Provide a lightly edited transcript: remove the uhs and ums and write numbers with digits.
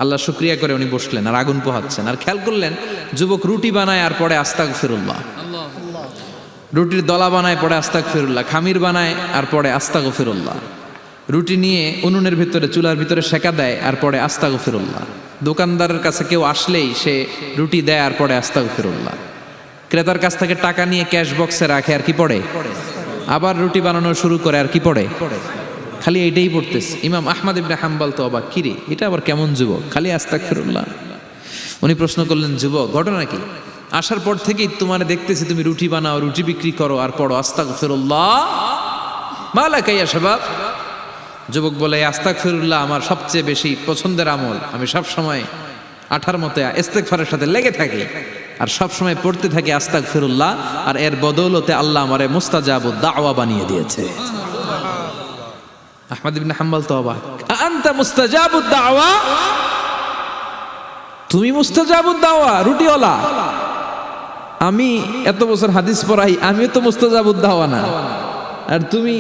আল্লাহ শুকরিয়া করে উনি বসলেন আর আগুন পোহাচ্ছেন, আর খেয়াল করলেন যুবক রুটি বানায় আর পরে আস্তাগফিরুল্লাহ, রুটির দলা বানায় পরে আস্তাগফিরুল্লাহ, খামির বানায় আর পরে আস্তাগফিরুল্লাহ, রুটি নিয়ে উনুনের ভিতরে চুলার ভিতরে সেকা দেয় আর পরে আস্তাগফিরুল্লাহ, দোকানদারের কাছে কেউ আসলেই সে রুটি দেয় আর পরে আস্তাগফিরুল্লাহ, ক্রেতার কাছ থেকে টাকা নিয়ে ক্যাশ বক্সে রাখে আর কি পড়ে, আবার রুটি বানানো শুরু করে আর কি পড়ে, খালি এইটাই পড়তেছে। ইমাম আহমদ ইবনে হাম্বল তো অবাক, কিরে এটা আবার কেমন যুবক, খালি আস্তাগফিরুল্লাহ। উনি প্রশ্ন করলেন, যুবক ঘটনা কি? আসার পর থেকেই তোমার দেখতেছি তুমি রুটি বানাও, রুটি বিক্রি করো আর পড়ো আস্তাগফিরুল্লাহ, মালাকা ইয়া শাবাব। যুবক বলে, আস্তাগফিরুল্লাহ আমার সবচেয়ে বেশি পছন্দের আমল, আমি সব সময় আঠার মতে ইস্তেগফারের সাথে লেগে থাকি আর সব সময় পড়তে থাকি আস্তাগফিরুল্লাহ, আর এর বদৌলতে আল্লাহ আমারে মুস্তাজাবুদ দাওয়া বানিয়ে দিয়েছে। আহমদ ইবনে হাম্বল তো অবাক, আনতা মুস্তাজাবুদ দাওয়া, তুমি মুস্তাজাবুদ দাওয়া রুটিওয়ালা? আমি এত বছর হাদিস পড়াই, আমিও তো মুস্তাজাবুদ দাওয়া না, আর তুমি